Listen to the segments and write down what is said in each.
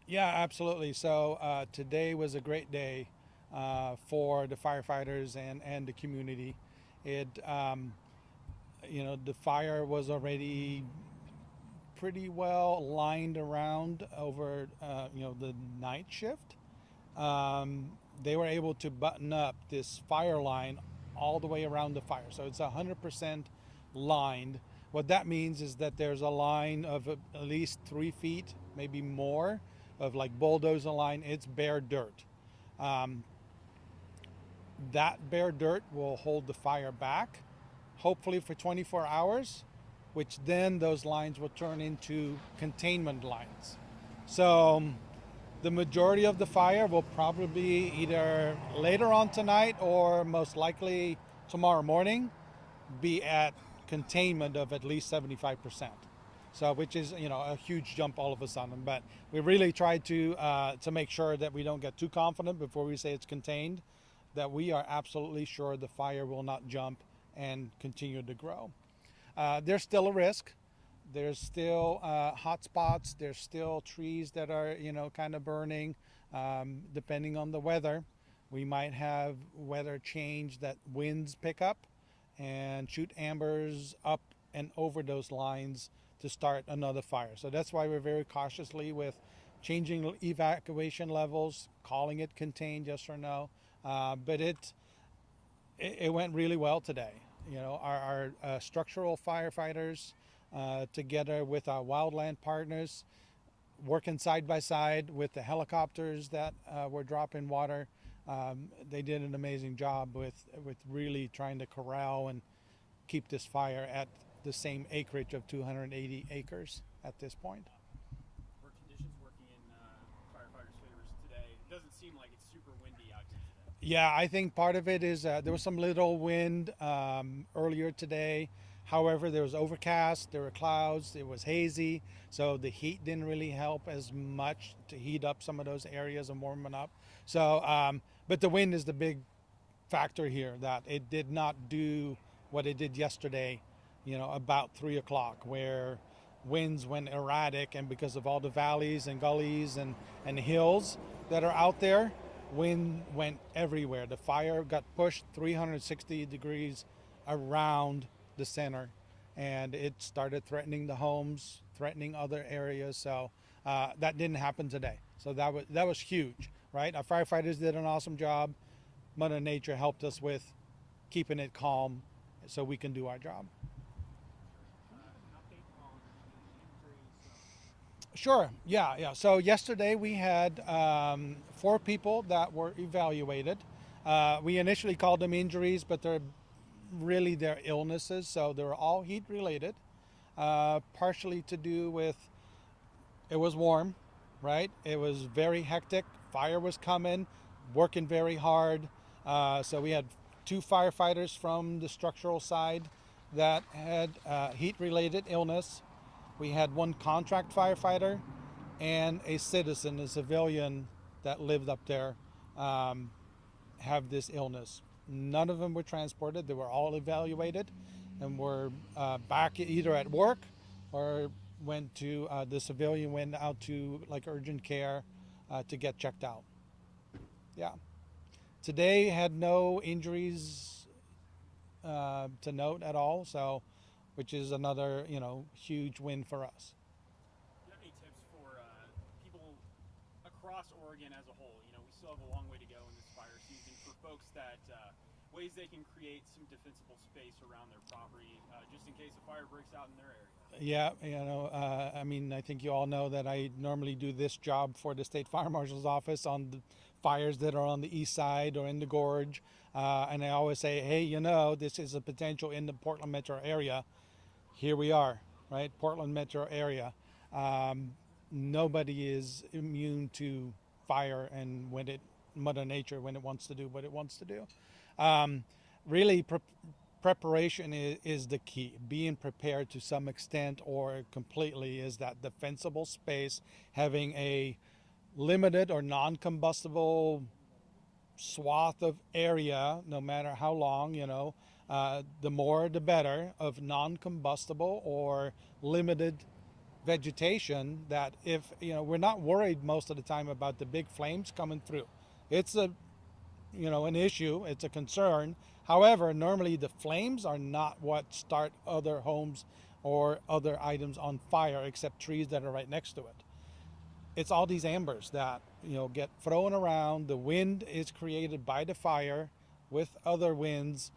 Yeah, absolutely. So today was a great day for the firefighters and the community. It, the fire was already pretty well lined around over, the night shift. Um, they were able to button up this fire line all the way around the fire. So it's 100% lined. What that means is that there's a line of at least 3 feet, maybe more, of like bulldozer line. It's bare dirt. Um, that bare dirt will hold the fire back, hopefully for 24 hours, which then those lines will turn into containment lines. So the majority of the fire will probably be either later on tonight or most likely tomorrow morning be at containment of at least 75%. So, which is a huge jump all of a sudden. But we really try to make sure that we don't get too confident before we say it's contained, that we are absolutely sure the fire will not jump and continue to grow. There's still a risk. There's still hot spots. There's still trees that are, kind of burning. Depending on the weather, we might have weather change that winds pick up and shoot ambers up and over those lines to start another fire. So that's why we're very cautiously with changing evacuation levels, calling it contained, yes or no. But it went really well today. Our structural firefighters, together with our wildland partners, working side by side with the helicopters that were dropping water. They did an amazing job with really trying to corral and keep this fire at the same acreage of 280 acres at this point. Were conditions working in firefighters' favors today? It doesn't seem like it's super windy out here today. Yeah, I think part of it is there was some little wind earlier today. However, there was overcast, there were clouds, it was hazy, so the heat didn't really help as much to heat up some of those areas and warm them up. But the wind is the big factor here, that it did not do what it did yesterday, about 3 o'clock, where winds went erratic, and because of all the valleys and gullies and hills that are out there, wind went everywhere. The fire got pushed 360 degrees around the center, and it started threatening the homes, threatening other areas. So that didn't happen today. So that was huge, right? Our firefighters did an awesome job. Mother Nature helped us with keeping it calm, so we can do our job. An update on the injuries. Sure. Yeah. Yeah. So yesterday we had 4 people that were evaluated. We initially called them injuries, but they're really their illnesses. So they were all heat related, partially to do with it was warm, right? It was very hectic. Fire was coming, working very hard. So we had 2 firefighters from the structural side that had heat related illness. We had 1 contract firefighter and a citizen, a civilian that lived up there, um, have this illness. None of them were transported. They were all evaluated and were back either at work or the civilian went out to like urgent care to get checked out. Yeah. Today had no injuries to note at all, so which is another huge win for us. Do you have any tips for people across Oregon as a whole? We still have a long way to go in this fire season. For folks that ways they can create some defensible space around their property, just in case a fire breaks out in their area. Yeah, I mean, I think you all know that I normally do this job for the state fire marshal's office on the fires that are on the east side or in the gorge, and I always say, hey, this is a potential in the Portland metro area. Here we are, right? Portland metro area. Um, Nobody is immune to fire and Mother Nature, when it wants to do what it wants to do. Um, Really, preparation is the key. Being prepared to some extent or completely is that defensible space, having a limited or non-combustible swath of area, no matter how long, the more the better, of non combustible or limited vegetation that if, we're not worried most of the time about the big flames coming through. It's an issue, it's a concern. However, normally the flames are not what start other homes or other items on fire, except trees that are right next to it. It's all these ambers that get thrown around. The wind is created by the fire with other winds.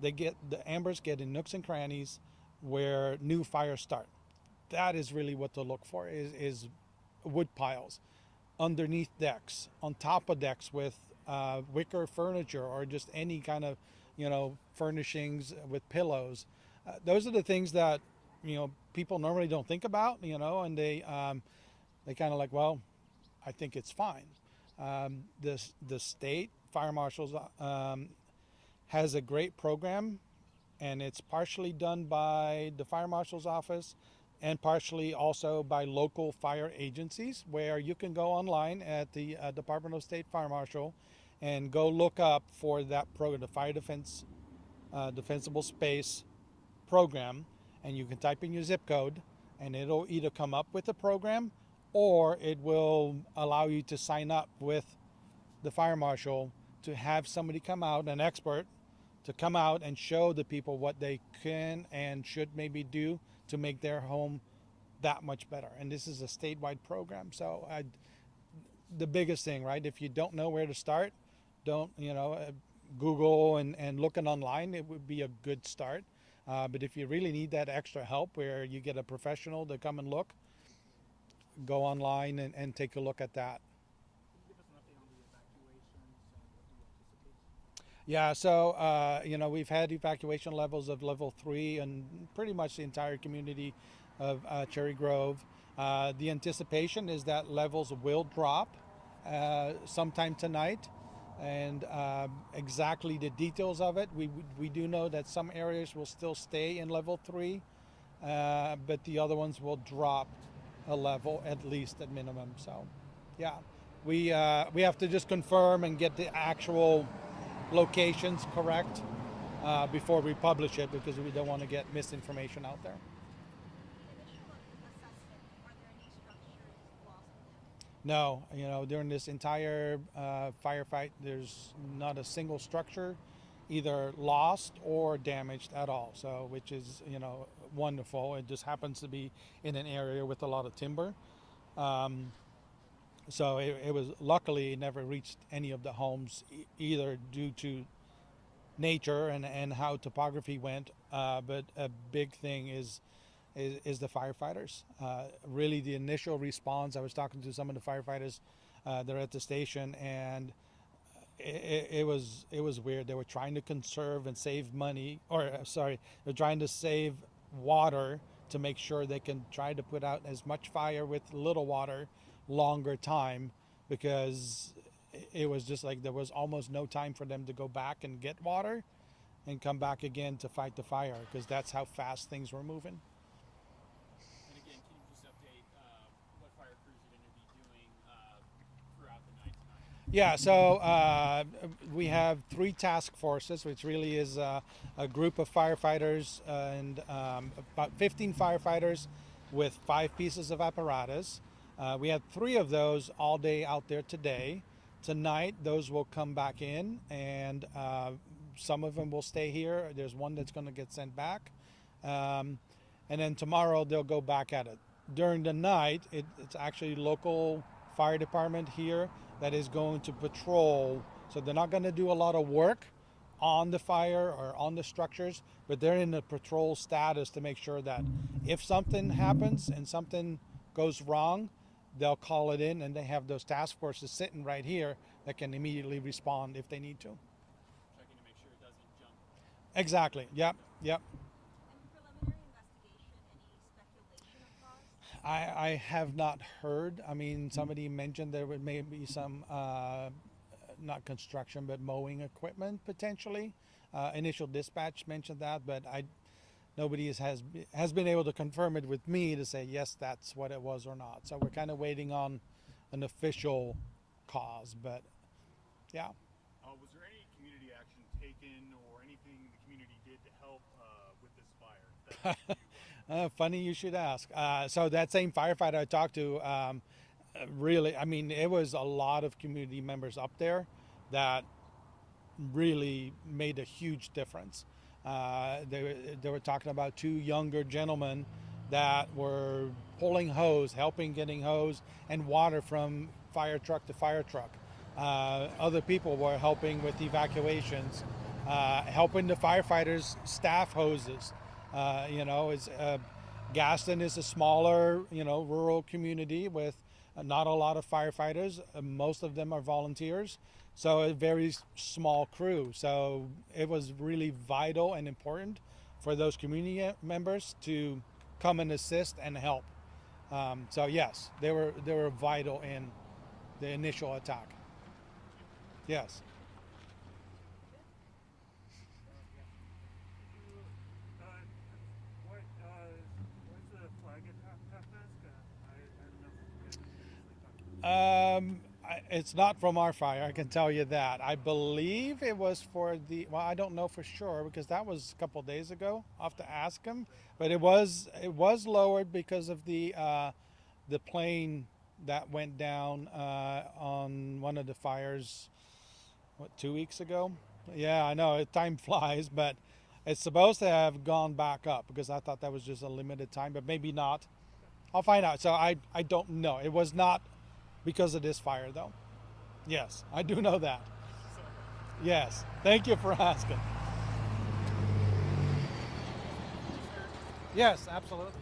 The ambers get in nooks and crannies where new fires start. That is really what to look for, is wood piles underneath decks, on top of decks with wicker furniture or just any kind of furnishings with pillows. Those are the things that people normally don't think about, and they kind of like, well, I think it's fine. The state fire marshals has a great program, and it's partially done by the fire marshal's office and partially also by local fire agencies, where you can go online at the Department of State Fire Marshal and go look up for that program, the Fire Defense Defensible Space program, and you can type in your zip code, and it'll either come up with the program or it will allow you to sign up with the fire marshal to have somebody come out, an expert, to come out and show the people what they can and should maybe do to make their home that much better. And this is a statewide program. So the biggest thing, right? If you don't know where to start, don't, Google and looking online, it would be a good start. But if you really need that extra help where you get a professional to come and look, go online and take a look at that. Can you give us an update on the evacuations and what you anticipate? Yeah, so we've had evacuation levels of level 3 and pretty much the entire community of Cherry Grove. The anticipation is that levels will drop sometime tonight, and exactly the details of it, we do know that some areas will still stay in level 3, but the other ones will drop a level at least at minimum. So, yeah, we have to just confirm and get the actual locations correct before we publish it, because we don't want to get misinformation out there. No, during this entire firefight, there's not a single structure either lost or damaged at all. So, which is, wonderful. It just happens to be in an area with a lot of timber. So it was, luckily, it never reached any of the homes, either due to nature and how topography went. But a big thing is the firefighters. Really, the initial response. I was talking to some of the firefighters that are at the station, and it was weird. They were trying to conserve and save money, or they're trying to save water to make sure they can try to put out as much fire with little water, longer time, because it was just like there was almost no time for them to go back and get water and come back again to fight the fire, because that's how fast things were moving. And again, can you just update what fire crews are going to be doing throughout the night tonight? Yeah, so we have 3 task forces, which really is a group of firefighters and about 15 firefighters with 5 pieces of apparatus. We had 3 of those all day out there today. Tonight, those will come back in, and some of them will stay here. There's one that's going to get sent back. And then tomorrow, they'll go back at it. During the night, it's actually local fire department here that is going to patrol. So they're not going to do a lot of work on the fire or on the structures, but they're in the patrol status to make sure that if something happens and something goes wrong, they'll call it in, and they have those task forces sitting right here that can immediately respond if they need to. Checking to make sure it doesn't jump. Exactly. Yep. And preliminary investigation, any speculation of cause? I have not heard. I mean, somebody mentioned there would maybe some, not construction, but mowing equipment potentially. Initial dispatch mentioned that, but nobody has been able to confirm it with me to say yes, that's what it was or not. So we're kind of waiting on an official cause, but yeah. Was there any community action taken or anything the community did to help with this fire? Funny you should ask. So that same firefighter I talked to, really, I mean, it was a lot of community members up there that really made a huge difference. They were talking about two younger gentlemen that were pulling hose, helping getting hose and water from fire truck to fire truck. Other people were helping with evacuations, helping the firefighters staff hoses. Gaston is a smaller, rural community with not a lot of firefighters. Most of them are volunteers, so a very small crew. So it was really vital and important for those community members to come and assist and help. So yes, they were vital in the initial attack. Yes. What's the flag at half mast? I don't know if you guys It's not from our fire, I can tell you that. I believe it was for well, I don't know for sure because that was a couple days ago. I'll have to ask him, but it was lowered because of the plane that went down on one of the fires. What, 2 weeks ago? Yeah, I know. Time flies, but it's supposed to have gone back up because I thought that was just a limited time, but maybe not. I'll find out. So I don't know. It was not because of this fire, though. Yes, I do know that. Yes. Thank you for asking. Yes, absolutely.